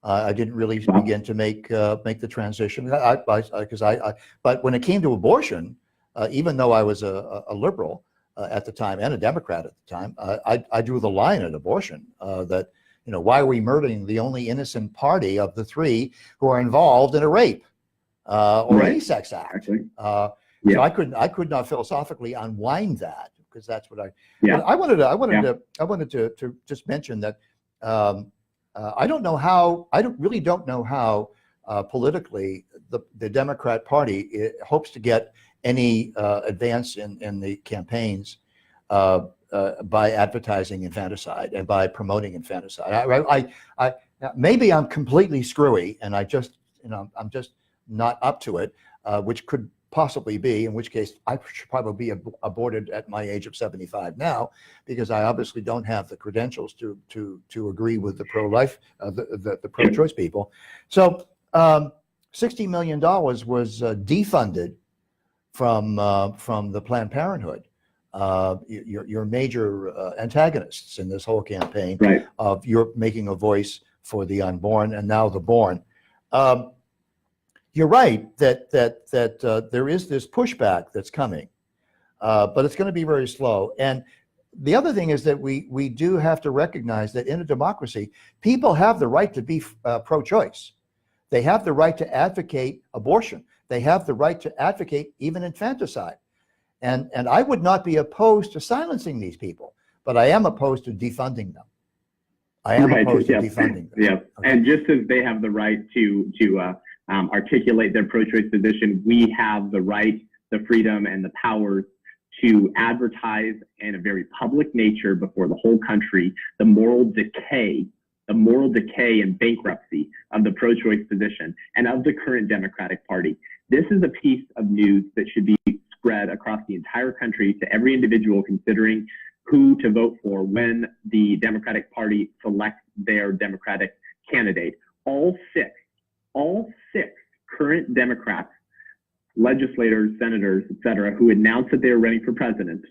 I didn't really begin to make the transition. But when it came to abortion, even though I was a liberal at the time and a Democrat at the time, I drew the line at abortion. That, you know, why are we murdering the only innocent party of the 3 who are involved in a rape or any sex act? So I could not philosophically unwind that, because that's what I. Yeah. I wanted to just mention that I don't know how. I really don't know how politically the Democrat Party hopes to get any advance in the campaigns by advertising infanticide and by promoting infanticide. I maybe I'm completely screwy, and I'm just not up to it, which could possibly be, in which case I should probably be aborted at my age of 75 now, because I obviously don't have the credentials to agree with the pro-life, the pro-choice people. So $60 million was defunded from the Planned Parenthood, your major antagonists in this whole campaign, right, of you're making a voice for the unborn and now the born. You're right that there is this pushback that's coming, but it's going to be very slow. And the other thing is that we do have to recognize that in a democracy, people have the right to be pro-choice. They have the right to advocate abortion. They have the right to advocate even infanticide. And I would not be opposed to silencing these people, but I am opposed to defunding them. I am opposed to defunding them. Yeah, okay. And just as they have the right to articulate their pro-choice position, we have the right, the freedom, and the powers to advertise in a very public nature before the whole country the moral decay and bankruptcy of the pro-choice position and of the current Democratic Party. This is a piece of news that should be spread across the entire country to every individual considering who to vote for when the Democratic Party selects their Democratic candidate. All six current Democrats, legislators, senators, etc., who announced that they were running for president,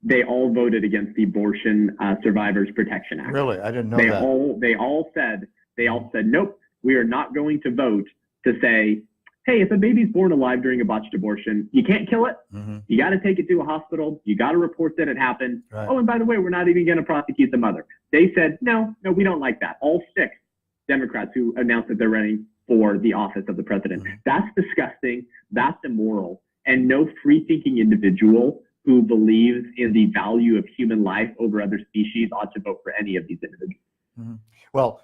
they all voted against the Abortion Survivors Protection Act. Really? I didn't know that. They all said, nope, we are not going to vote to say, hey, if a baby's born alive during a botched abortion, you can't kill it. Mm-hmm. You got to take it to a hospital. You got to report that it happened. Right. Oh, and by the way, we're not even going to prosecute the mother. They said, no, we don't like that. All six Democrats who announced that they're running for the office of the president. Mm-hmm. That's disgusting. That's immoral. And no free-thinking individual who believes in the value of human life over other species ought to vote for any of these individuals. Mm-hmm. Well,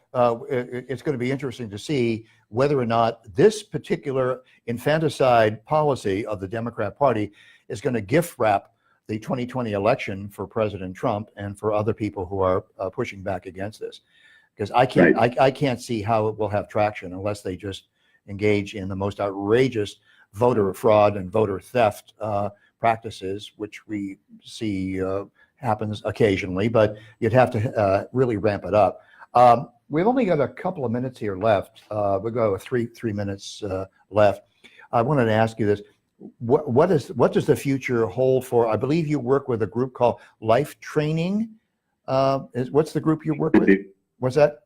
it's going to be interesting to see whether or not this particular infanticide policy of the Democrat Party is going to gift wrap the 2020 election for President Trump and for other people who are pushing back against this. Because I can't see how it will have traction unless they just engage in the most outrageous voter fraud and voter theft practices, which we see happens occasionally, but you'd have to really ramp it up. We've only got a couple of minutes here left. We'll go with three minutes left. I wanted to ask you this. What does the future hold for, I believe you work with a group called Life Training. What's the group you work with? What's that?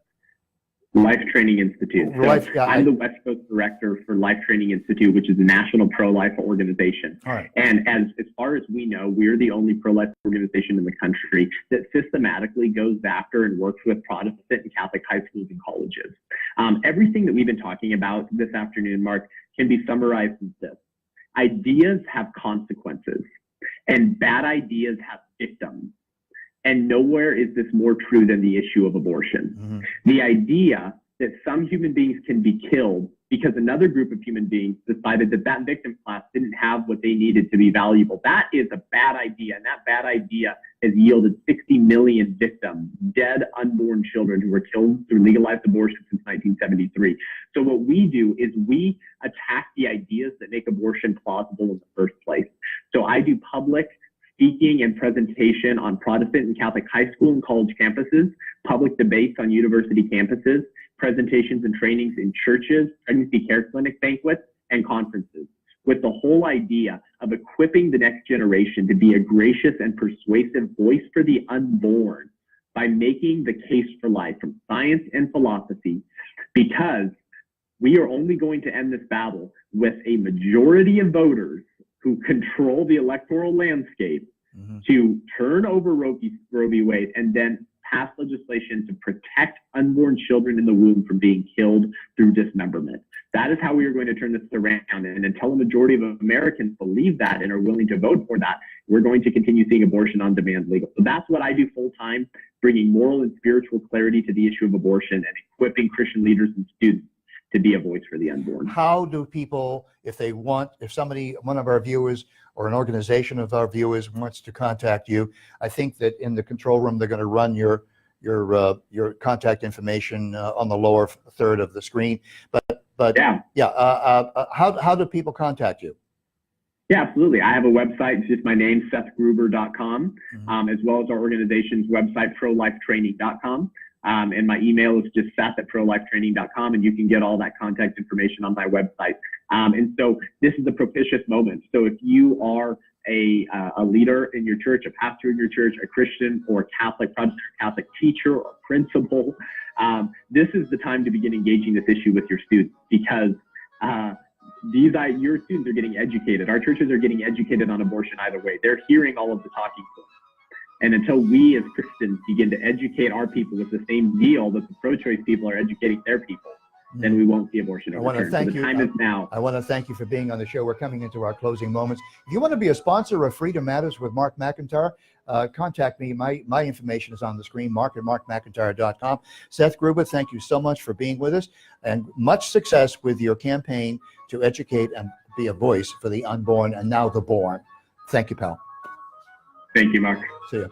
Life Training Institute. So I'm the West Coast director for Life Training Institute, which is a national pro-life organization. All right. And as far as we know, we're the only pro-life organization in the country that systematically goes after and works with Protestant and Catholic high schools and colleges. Everything that we've been talking about this afternoon, Mark, can be summarized as this. Ideas have consequences, and bad ideas have victims. And nowhere is this more true than the issue of abortion. Mm-hmm. The idea that some human beings can be killed because another group of human beings decided that that victim class didn't have what they needed to be valuable. That is a bad idea. And that bad idea has yielded 60 million victims, dead unborn children who were killed through legalized abortion since 1973. So what we do is we attack the ideas that make abortion plausible in the first place. So I do public speaking and presentation on Protestant and Catholic high school and college campuses, public debates on university campuses, presentations and trainings in churches, pregnancy care clinic banquets, and conferences, with the whole idea of equipping the next generation to be a gracious and persuasive voice for the unborn by making the case for life from science and philosophy, because we are only going to end this battle with a majority of voters who control the electoral landscape to turn over Roe v. Wade and then pass legislation to protect unborn children in the womb from being killed through dismemberment. That is how we are going to turn this around. And until a majority of Americans believe that and are willing to vote for that, we're going to continue seeing abortion on demand legal. So that's what I do full time, bringing moral and spiritual clarity to the issue of abortion and equipping Christian leaders and students to be a voice for the unborn. How do people, if somebody, one of our viewers or an organization of our viewers wants to contact you, I think that in the control room, they're going to run your contact information on the lower third of the screen. But how do people contact you? Yeah, absolutely. I have a website. It's just my name, SethGruber.com, as well as our organization's website, ProLifeTraining.com. And my email is just Seth@ProLifeTraining.com, and you can get all that contact information on my website. And so this is a propitious moment. So if you are a leader in your church, a pastor in your church, a Christian or Catholic, Protestant Catholic teacher or principal, this is the time to begin engaging this issue with your students, because your students are getting educated. Our churches are getting educated on abortion either way. They're hearing all of the talking points. And until we as Christians begin to educate our people with the same zeal that the pro-choice people are educating their people, then we won't see abortion overturned. So the time is now. I want to thank you for being on the show. We're coming into our closing moments. If you want to be a sponsor of Freedom Matters with Mark McIntire, contact me. My information is on the screen, mark@markmcintire.com. Seth Gruber, thank you so much for being with us, and much success with your campaign to educate and be a voice for the unborn and now the born. Thank you, pal. Thank you, Mark. See you.